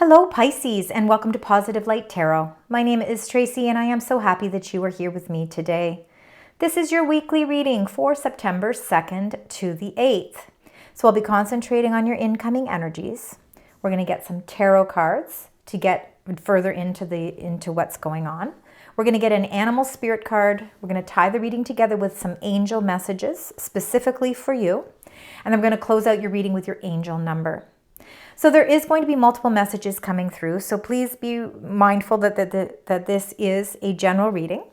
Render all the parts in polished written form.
Hello Pisces, and welcome to Positive Light Tarot. My name is Tracy and I am so happy that you are here with me today. This is your weekly reading for September 2nd to the 8th. So I'll be concentrating on your incoming energies. We're going to get some tarot cards to get further into what's going on. We're going to get an animal spirit card. We're going to tie the reading together with some angel messages specifically for you. And I'm going to close out your reading with your angel number. So there is going to be multiple messages coming through, so please be mindful that this is a general reading.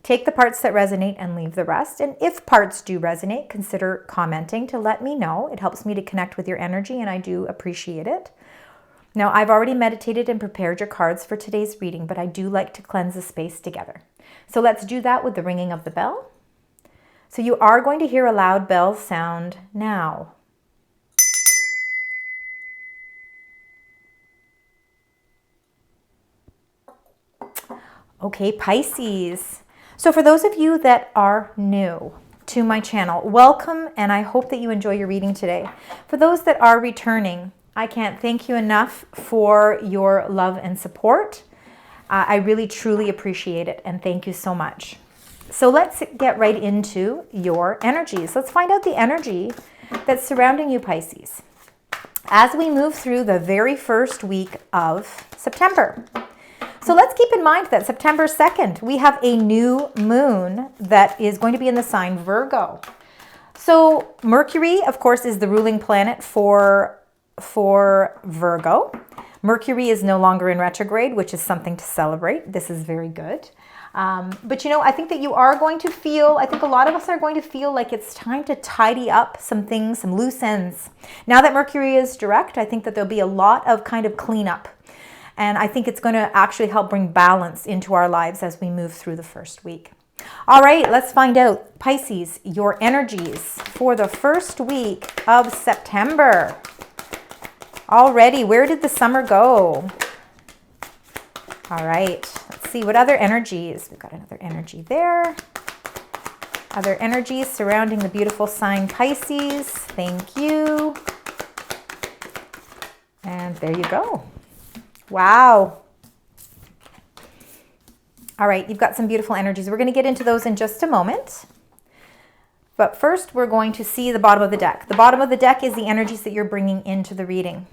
Take the parts that resonate and leave the rest. And if parts do resonate, consider commenting to let me know. It helps me to connect with your energy, and I do appreciate it. Now, I've already meditated and prepared your cards for today's reading, but I do like to cleanse the space together. So let's do that with the ringing of the bell. So you are going to hear a loud bell sound now. Okay, Pisces. So for those of you that are new to my channel, welcome, and I hope that you enjoy your reading today. For those that are returning, I can't thank you enough for your love and support. I really, truly appreciate it, and thank you so much. So let's get right into your energies. Let's find out the energy that's surrounding you, Pisces, as we move through the very first week of September. So let's keep in mind that September 2nd, we have a new moon that is going to be in the sign Virgo. So Mercury, of course, is the ruling planet for Virgo. Mercury is no longer in retrograde, which is something to celebrate. This is very good. But I think that you are going to feel, I think a lot of us are going to feel like it's time to tidy up some things, some loose ends. Now that Mercury is direct, I think that there'll be a lot of kind of cleanup. And I think it's going to actually help bring balance into our lives as we move through the first week. All right, let's find out, Pisces, your energies for the first week of September. Already, where did the summer go? All right, let's see what other energies. We've got another energy there. Other energies surrounding the beautiful sign Pisces. Thank you. And there you go. Wow. All right, you've got some beautiful energies. We're going to get into those in just a moment. But first, we're going to see the bottom of the deck. The bottom of the deck is the energies that you're bringing into the reading.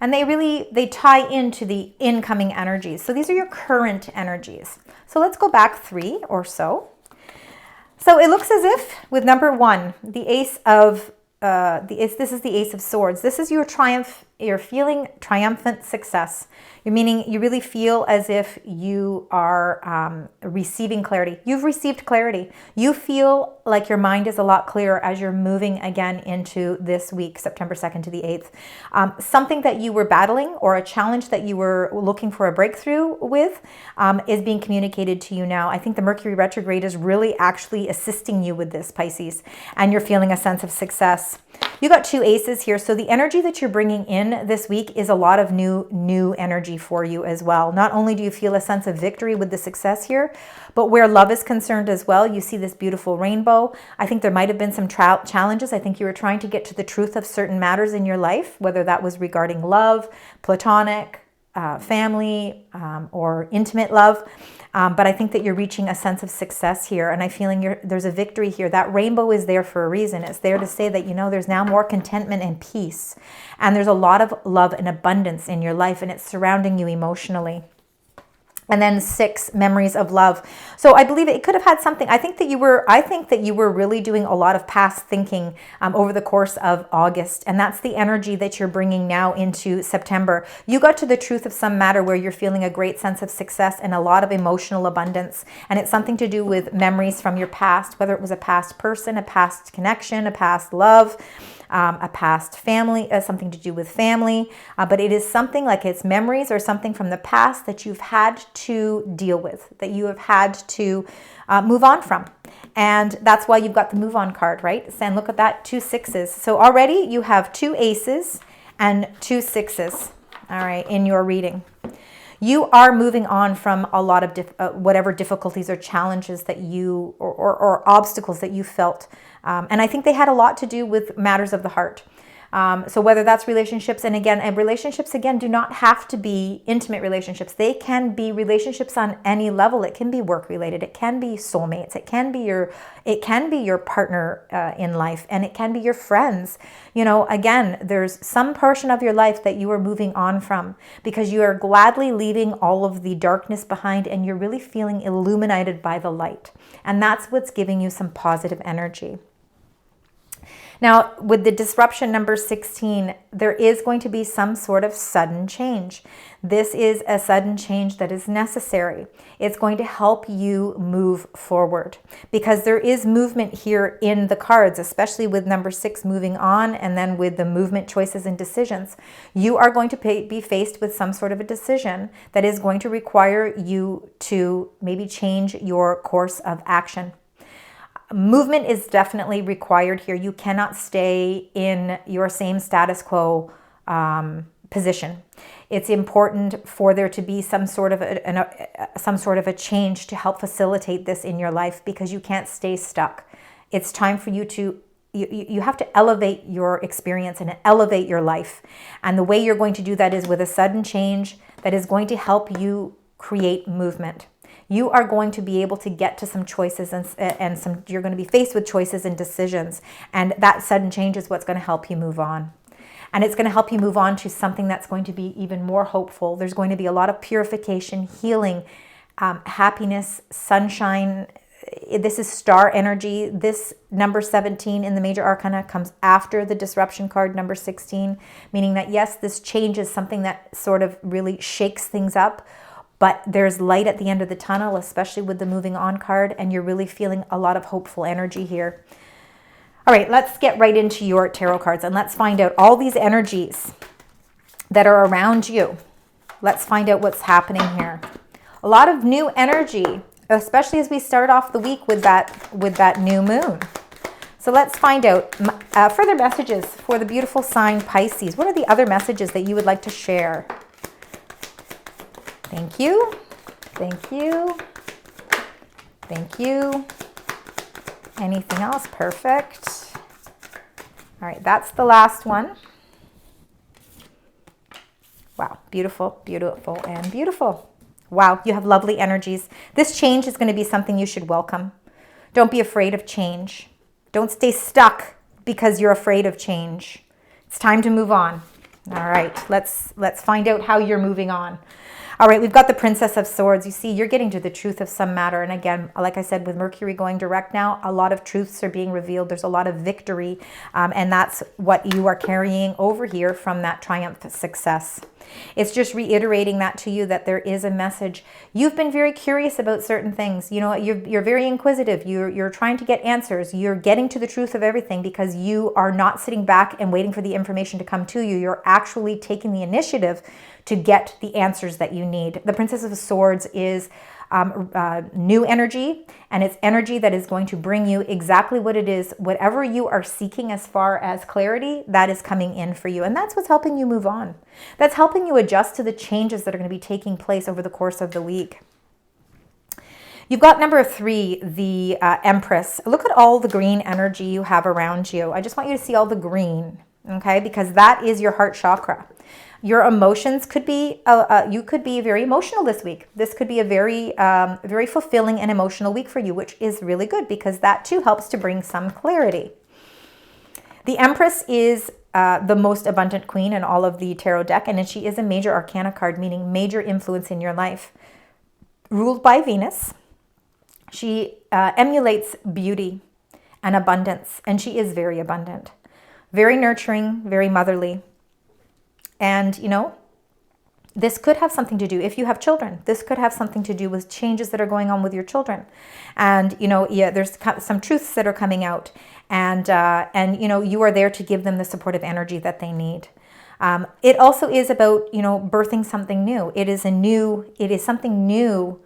And they tie into the incoming energies. So these are your current energies. So let's go back 3 or so. So it looks as if with number 1, the ace of this is the Ace of Swords. This is your triumph. You're feeling triumphant success. You're meaning you really feel as if you are receiving clarity. You've received clarity. You feel like your mind is a lot clearer as you're moving again into this week, September 2nd to the 8th. Something that you were battling or a challenge that you were looking for a breakthrough with is being communicated to you now. I think the Mercury retrograde is really actually assisting you with this, Pisces, and you're feeling a sense of success. You got 2 aces here, so the energy that you're bringing in this week is a lot of new energy for you as well. Not only do you feel a sense of victory with the success here, but where love is concerned as well, you see this beautiful rainbow. I think there might have been some challenges. I think you were trying to get to the truth of certain matters in your life, whether that was regarding love, platonic, family, or intimate love. But I think that you're reaching a sense of success here, and I'm feeling there's a victory here. That rainbow is there for a reason. It's there to say that, there's now more contentment and peace, and there's a lot of love and abundance in your life, and it's surrounding you emotionally. And then 6, memories of love. So I believe it could have had something. I think that you were really doing a lot of past thinking over the course of August. And that's the energy that you're bringing now into September. You got to the truth of some matter where you're feeling a great sense of success and a lot of emotional abundance. And it's something to do with memories from your past, whether it was a past person, a past connection, a past love, a past family, something to do with family, but it is something like it's memories or something from the past that you've had to deal with, that you have had to move on from. And that's why you've got the move on card, right? And look at that, 2 6s. So already you have 2 aces and 2 6s, all right, in your reading. You are moving on from a lot of whatever difficulties or challenges that you, or obstacles that you felt. And I think they had a lot to do with matters of the heart. So whether that's relationships, and relationships again do not have to be intimate relationships. They can be relationships on any level. It can be work related. It can be soulmates. It can be your partner in life, and it can be your friends. Again, there's some portion of your life that you are moving on from because you are gladly leaving all of the darkness behind, and you're really feeling illuminated by the light. And that's what's giving you some positive energy. Now, with the disruption number 16, there is going to be some sort of sudden change. This is a sudden change that is necessary. It's going to help you move forward because there is movement here in the cards, especially with number 6 moving on, and then with the movement, choices, and decisions. You are going to be faced with some sort of a decision that is going to require you to maybe change your course of action. Movement is definitely required here. You cannot stay in your same status quo position. It's important for there to be some sort of a change to help facilitate this in your life because you can't stay stuck. It's time for you to you have to elevate your experience and elevate your life. And the way you're going to do that is with a sudden change that is going to help you create movement. You are going to be able to get to some choices and you're going to be faced with choices and decisions. And that sudden change is what's going to help you move on. And it's going to help you move on to something that's going to be even more hopeful. There's going to be a lot of purification, healing, happiness, sunshine. This is star energy. This number 17 in the major arcana comes after the disruption card number 16, meaning that yes, this change is something that sort of really shakes things up. But there's light at the end of the tunnel, especially with the moving on card, and you're really feeling a lot of hopeful energy here. All right, let's get right into your tarot cards and let's find out all these energies that are around you. Let's find out what's happening here. A lot of new energy, especially as we start off the week with that new moon. So let's find out further messages for the beautiful sign Pisces. What are the other messages that you would like to share? Thank you. Thank you. Thank you. Anything else? Perfect. All right, that's the last one. Wow, beautiful, beautiful, and beautiful. Wow, you have lovely energies. This change is going to be something you should welcome. Don't be afraid of change. Don't stay stuck because you're afraid of change. It's time to move on. All right, let's find out how you're moving on. All right, we've got the Princess of Swords. You see, you're getting to the truth of some matter. And again, like I said, with Mercury going direct now, a lot of truths are being revealed. There's a lot of victory. And that's what you are carrying over here from that triumph success. It's just reiterating that to you that there is a message. You've been very curious about certain things. You know, you're very inquisitive. You're trying to get answers. You're getting to the truth of everything because you are not sitting back and waiting for the information to come to you. You're actually taking the initiative to get the answers that you need. The Princess of Swords is new energy, and it's energy that is going to bring you exactly what it is. Whatever you are seeking as far as clarity, that is coming in for you. And that's what's helping you move on. That's helping you adjust to the changes that are going to be taking place over the course of the week. You've got number 3, the Empress. Look at all the green energy you have around you. I just want you to see all the green, okay? Because that is your heart chakra. Your emotions could be, you could be very emotional this week. This could be a very, very fulfilling and emotional week for you, which is really good because that too helps to bring some clarity. The Empress is the most abundant queen in all of the tarot deck, and she is a major arcana card, meaning major influence in your life. Ruled by Venus, she emulates beauty and abundance, and she is very abundant, very nurturing, very motherly. And, you know, this could have something to do, if you have children, this could have something to do with changes that are going on with your children. And, you know, yeah, there's some truths that are coming out. And you know, you are there to give them the supportive energy that they need. It also is about, you know, birthing something new. It is something new,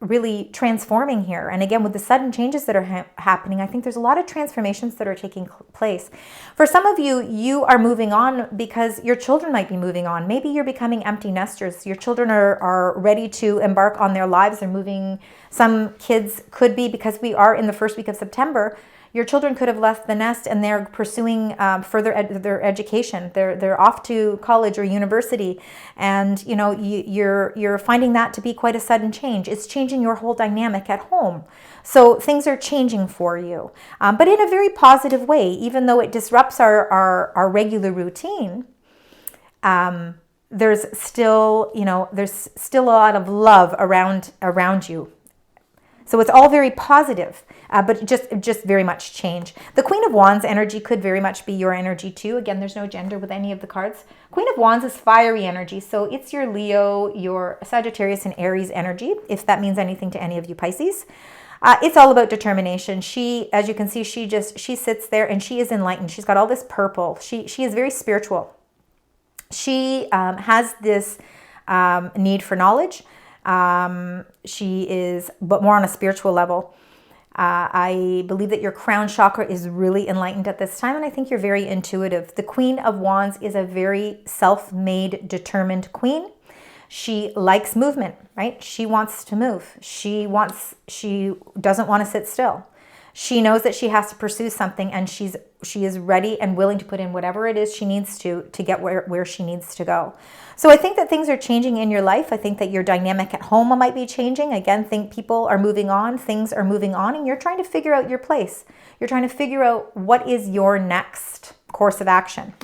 really transforming here. And again, with the sudden changes that are happening, I think there's a lot of transformations that are taking place. For some of you, you are moving on because your children might be moving on. Maybe you're becoming empty nesters. Your children are ready to embark on their lives. They're moving. Some kids could be, because we are in the first week of September, Your children could have left the nest and they're pursuing their education. They're off to college or university, and you know you're finding that to be quite a sudden change. It's changing your whole dynamic at home. So things are changing for you, but in a very positive way. Even though it disrupts our regular routine, there's still a lot of love around you. So it's all very positive, but just very much change. The Queen of Wands energy could very much be your energy too. Again, there's no gender with any of the cards. Queen of Wands is fiery energy, so it's your Leo, your Sagittarius, and Aries energy, if that means anything to any of you Pisces. It's all about determination. She, as you can see, she sits there and she is enlightened. She's got all this purple. She is very spiritual. She has this need for knowledge. She is, but more on a spiritual level. I believe that your crown chakra is really enlightened at this time, and I think you're very intuitive. The Queen of Wands is a very self-made, determined queen. She likes movement, right? She wants to move. She doesn't want to sit still. She knows that she has to pursue something, and she is ready and willing to put in whatever it is she needs to get where she needs to go. So I think that things are changing in your life. I think that your dynamic at home might be changing. Again, think people are moving on, things are moving on, and you're trying to figure out your place. You're trying to figure out what is your next course of action.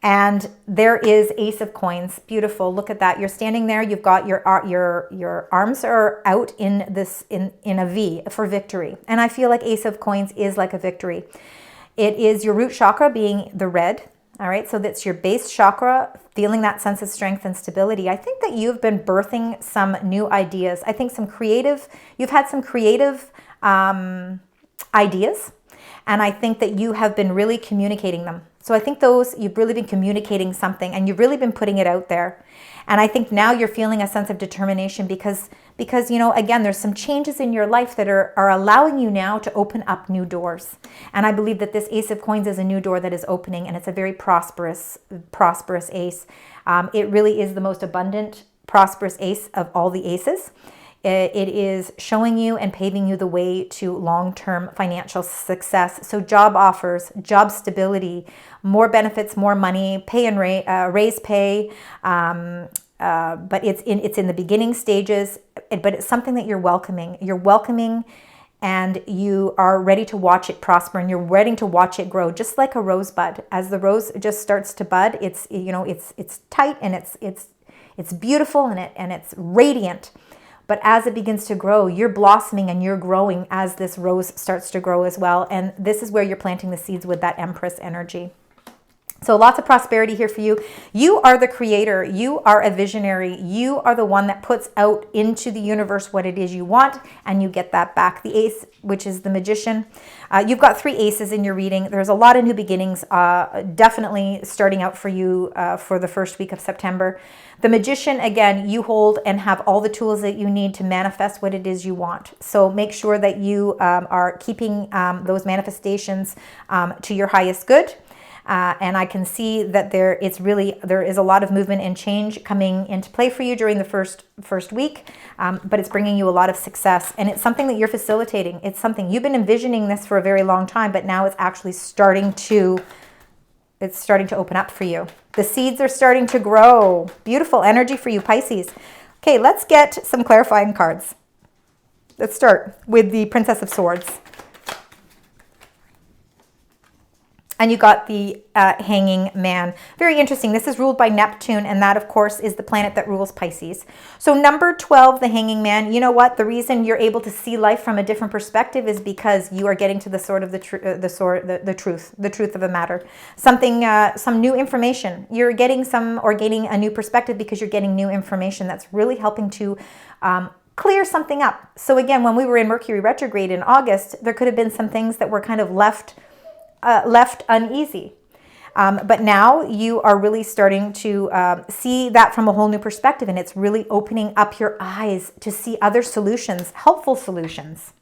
And there is Ace of Coins. Beautiful. Look at that. You're standing there. You've got your arms are out in a V for victory. And I feel like Ace of Coins is like a victory. It is your root chakra being the red. All right. So that's your base chakra, feeling that sense of strength and stability. I think that you've been birthing some new ideas. I think you've had some creative ideas. And I think that you have been really communicating them. So I think you've really been communicating something and you've really been putting it out there. And I think now you're feeling a sense of determination because again, there's some changes in your life that are allowing you now to open up new doors. And I believe that this Ace of Coins is a new door that is opening, and it's a very prosperous ace. It really is the most abundant, prosperous ace of all the aces. It is showing you and paving you the way to long-term financial success. So job offers, job stability, more benefits, more money, pay and raise pay. But it's in the beginning stages, but it's something that you're welcoming. You're welcoming, and you are ready to watch it prosper, and you're ready to watch it grow, just like a rosebud. As the rose just starts to bud, it's tight and it's beautiful and it's radiant. But as it begins to grow, you're blossoming and you're growing as this rose starts to grow as well. And this is where you're planting the seeds with that Empress energy. So lots of prosperity here for you. You are the creator. You are a visionary. You are the one that puts out into the universe what it is you want, and you get that back. The ace, which is the magician. You've got 3 aces in your reading. There's a lot of new beginnings definitely starting out for you for the first week of September. The magician, again, you hold and have all the tools that you need to manifest what it is you want. So make sure that you are keeping those manifestations to your highest good. And I can see that there is a lot of movement and change coming into play for you during the first week, but it's bringing you a lot of success, and it's something that you're facilitating. It's something you've been envisioning this for a very long time, but now it's actually starting to open up for you. The seeds are starting to grow. Beautiful energy for you, Pisces. Okay, let's get some clarifying cards. Let's start with the Princess of Swords. And you got the Hanging Man. Very interesting. This is ruled by Neptune, and that, of course, is the planet that rules Pisces. So number 12, the Hanging Man, you know what? The reason you're able to see life from a different perspective is because you are getting to the truth of the matter. Something, some new information. You're getting gaining a new perspective because you're getting new information that's really helping to clear something up. So again, when we were in Mercury retrograde in August, there could have been some things that were kind of left uneasy. But now you are really starting to see that from a whole new perspective, and it's really opening up your eyes to see other solutions, helpful solutions.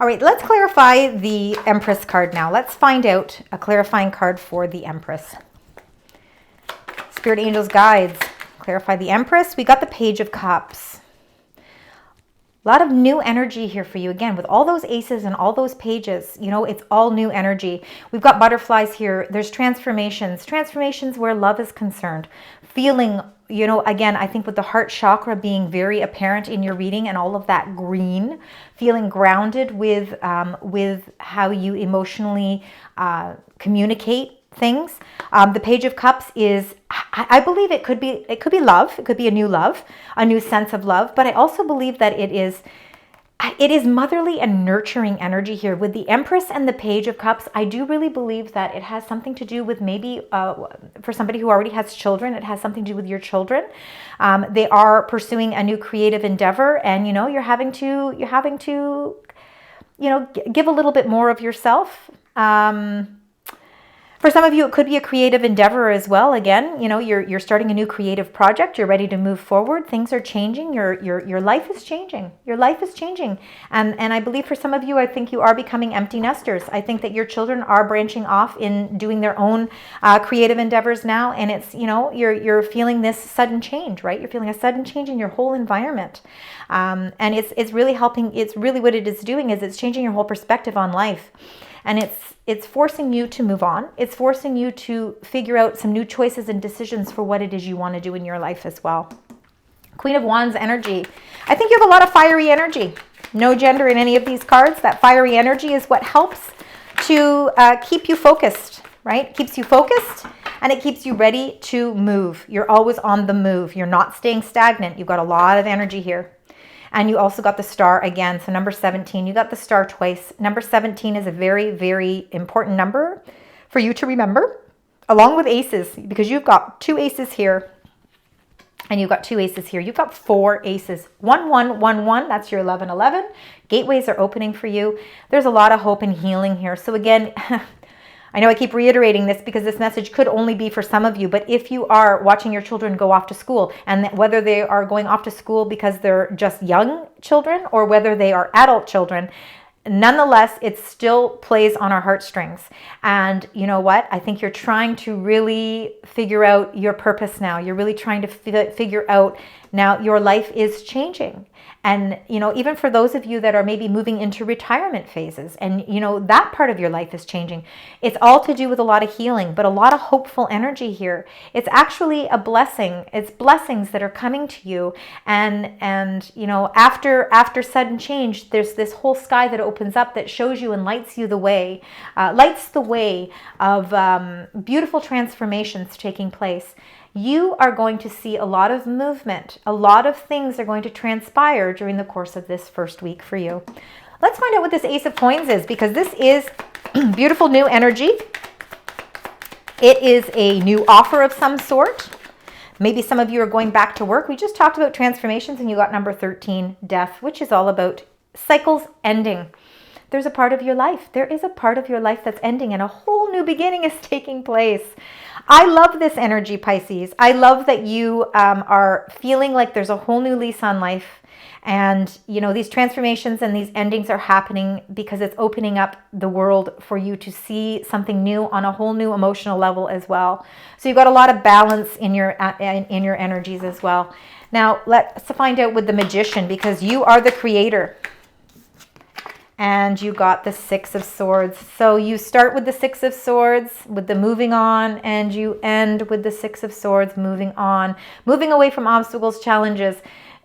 All right, let's clarify the Empress card now. Let's find out a clarifying card for the Empress. Spirit Angels Guides, clarify the Empress. We got the Page of Cups. A lot of new energy here for you. Again, with all those aces and all those pages, you know, it's all new energy. We've got butterflies here. There's transformations. Transformations where love is concerned. Feeling, you know, again, I think with the heart chakra being very apparent in your reading and all of that green, feeling grounded with how you emotionally communicate things. The Page of Cups is, I believe it could be love. It could be a new sense of love. But I also believe that it is motherly and nurturing energy here. With the Empress and the Page of Cups, I do really believe that it has something to do with maybe for somebody who already has children, it has something to do with your children. They are pursuing a new creative endeavor, and you know, you're having to you know, give a little bit more of yourself. For some of you, it could be a creative endeavor as well. Again, you know, you're starting a new creative project. You're ready to move forward. Things are changing. Your life is changing. Your life is changing. And I believe for some of you, I think you are becoming empty nesters. I think that your children are branching off in doing their own creative endeavors now. And it's, you know, you're feeling this sudden change, right? You're feeling a sudden change in your whole environment. And it's really helping. It's really what it is doing is it's changing your whole perspective on life. And it's forcing you to move on. It's forcing you to figure out some new choices and decisions for what it is you want to do in your life as well. Queen of Wands energy. I think you have a lot of fiery energy. No gender in any of these cards. That fiery energy is what helps to keep you focused, right? It keeps you focused and it keeps you ready to move. You're always on the move. You're not staying stagnant. You've got a lot of energy here. And you also got the star again. So number 17, you got the star twice. Number 17 is a very, very important number for you to remember, along with aces, because you've got 2 aces here and you've got 2 aces here. You've got 4 aces. 1, 1, 1, 1. That's your 11, 11. Gateways are opening for you. There's a lot of hope and healing here. So again, I know I keep reiterating this because this message could only be for some of you, but if you are watching your children go off to school, and whether they are going off to school because they're just young children or whether they are adult children, nonetheless, it still plays on our heartstrings. And you know what? I think you're trying to really figure out your purpose now. You're really trying to figure out now your life is changing. And, you know, even for those of you that are maybe moving into retirement phases and, you know, that part of your life is changing. It's all to do with a lot of healing, but a lot of hopeful energy here. It's actually a blessing. It's blessings that are coming to you. And you know, after sudden change, there's this whole sky that opens up that shows you and lights the way of beautiful transformations taking place. You are going to see a lot of movement. A lot of things are going to transpire during the course of this first week for you. Let's find out what this Ace of Coins is, because this is beautiful new energy. It is a new offer of some sort. Maybe some of you are going back to work. We just talked about transformations and you got number 13, death, which is all about cycles ending. There's a part of your life. There is a part of your life that's ending and a whole new beginning is taking place. I love this energy, Pisces. I love that you are feeling like there's a whole new lease on life. And, you know, these transformations and these endings are happening because it's opening up the world for you to see something new on a whole new emotional level as well. So you've got a lot of balance in your energies as well. Now, let's find out with the Magician, because you are the creator. And you got the 6 of Swords. So you start with the 6 of Swords, with the moving on, and you end with the 6 of Swords, moving on, moving away from obstacles, challenges,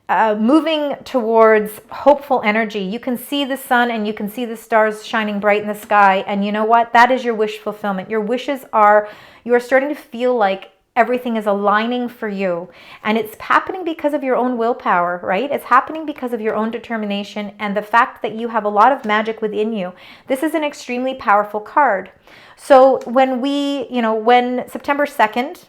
moving towards hopeful energy. You can see the sun and you can see the stars shining bright in the sky. And you know what? That is your wish fulfillment. Your wishes are, you are starting to feel like everything is aligning for you. And it's happening because of your own willpower, right? It's happening because of your own determination and the fact that you have a lot of magic within you. This is an extremely powerful card. So when when September 2nd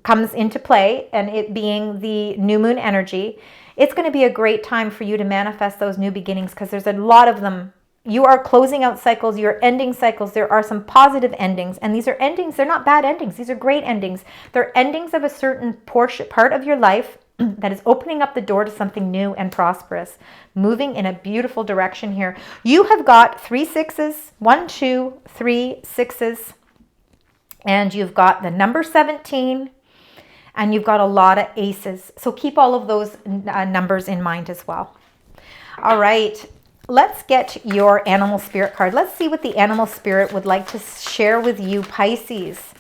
comes into play, and it being the new moon energy, it's going to be a great time for you to manifest those new beginnings, because there's a lot of them. You are closing out cycles, you're ending cycles. There are some positive endings, and these are endings, they're not bad endings. These are great endings. They're endings of a certain part of your life that is opening up the door to something new and prosperous, moving in a beautiful direction here. You have got 3 6s, 1, 2, 3 6s, and you've got the number 17, and you've got a lot of aces. So keep all of those numbers in mind as well. All right, let's get your animal spirit card. Let's see what the animal spirit would like to share with you, Pisces,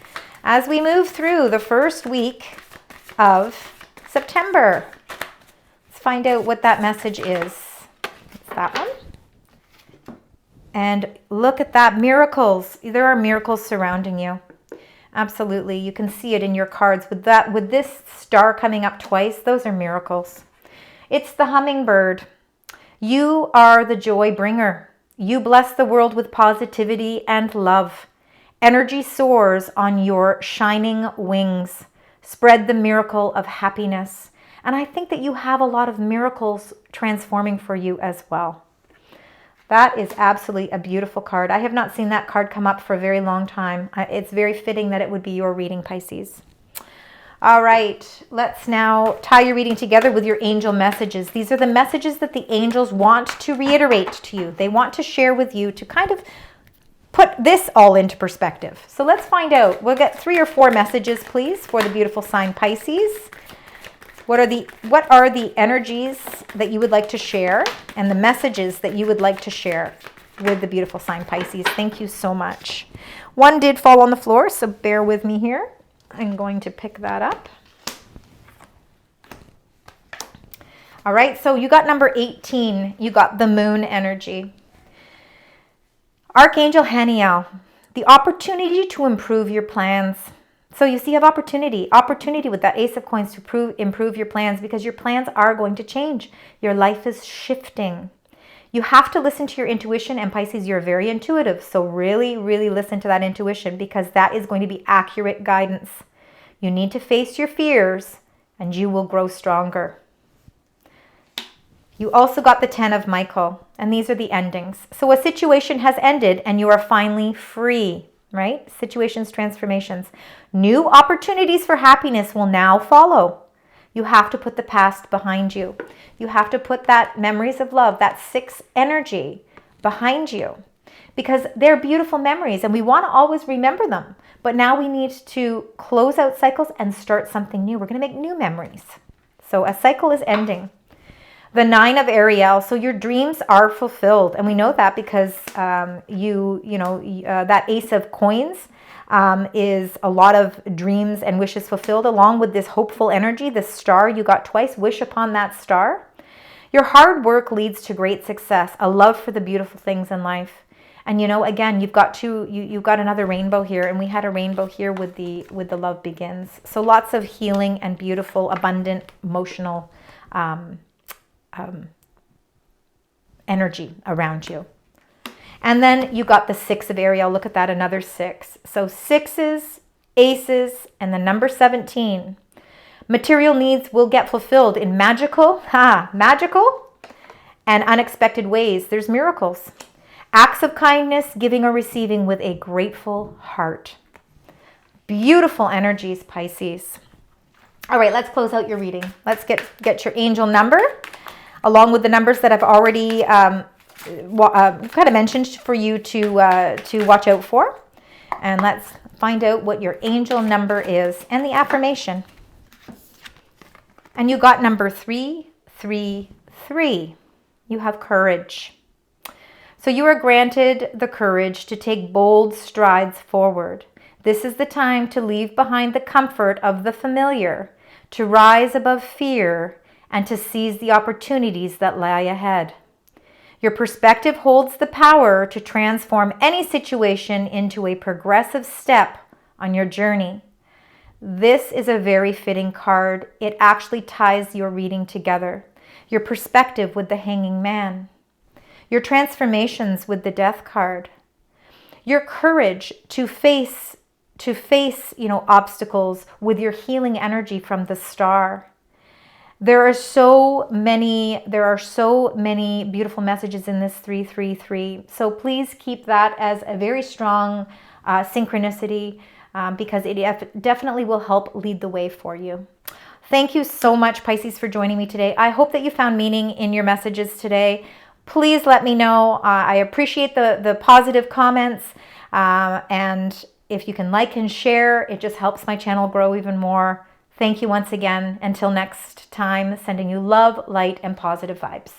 as we move through the first week of September. Let's find out what that message is. It's that one. And look at that, miracles. There are miracles surrounding you. Absolutely. You can see it in your cards. With this star coming up twice, those are miracles. It's the hummingbird. You are the joy bringer. You bless the world with positivity and love. Energy soars on your shining wings. Spread the miracle of happiness. And I think that you have a lot of miracles transforming for you as well. That is absolutely a beautiful card. I have not seen that card come up for a very long time. It's very fitting that it would be your reading, Pisces. All right, let's now tie your reading together with your angel messages. These are the messages that the angels want to reiterate to you. They want to share with you to kind of put this all into perspective. So let's find out. We'll get 3 or 4 messages, please, for the beautiful sign Pisces. What are the energies that you would like to share and the messages that you would like to share with the beautiful sign Pisces? Thank you so much. One did fall on the floor, so bear with me here. I'm going to pick that up. All right, so you got number 18. You got the moon energy. Archangel Haniel, the opportunity to improve your plans. So you see, you have opportunity with that Ace of Coins to improve your plans, because your plans are going to change. Your life is shifting. You have to listen to your intuition, and Pisces, you're very intuitive. So really, really listen to that intuition, because that is going to be accurate guidance. You need to face your fears and you will grow stronger. You also got the 10 of Michael, and these are the endings. So a situation has ended and you are finally free. Right? Situations, transformations. New opportunities for happiness will now follow. You have to put the past behind you. You have to put that memories of love, that 6 energy behind you, because they're beautiful memories and we want to always remember them. But now we need to close out cycles and start something new. We're going to make new memories. So a cycle is ending. The 9 of Ariel, so your dreams are fulfilled. And we know that because that Ace of Coins is a lot of dreams and wishes fulfilled, along with this hopeful energy, this star you got twice. Wish upon that star. Your hard work leads to great success, a love for the beautiful things in life. And again, you've got another rainbow here, and we had a rainbow here with the love begins. So lots of healing and beautiful, abundant, emotional energy around you. And then you got the 6 of Ariel. Look at that, another 6. So 6s, aces, and the number 17. Material needs will get fulfilled in magical and unexpected ways. There's miracles. Acts of kindness, giving or receiving with a grateful heart. Beautiful energies, Pisces. All right, let's close out your reading. Let's get your angel number, along with the numbers that I've already kind of mentioned for you to watch out for. And let's find out what your angel number is and the affirmation. And you got number 333. You have courage. So you are granted the courage to take bold strides forward. This is the time to leave behind the comfort of the familiar, to rise above fear, and to seize the opportunities that lie ahead. Your perspective holds the power to transform any situation into a progressive step on your journey. This is a very fitting card. It actually ties your reading together. Your perspective with the Hanging Man. Your transformations with the Death card. Your courage to face obstacles with your healing energy from the Star. There are so many beautiful messages in this 333. So please keep that as a very strong synchronicity, because it definitely will help lead the way for you. Thank you so much, Pisces, for joining me today. I hope that you found meaning in your messages today. Please let me know. I appreciate the positive comments, and if you can like and share, it just helps my channel grow even more. Thank you once again. Until next time, sending you love, light, and positive vibes.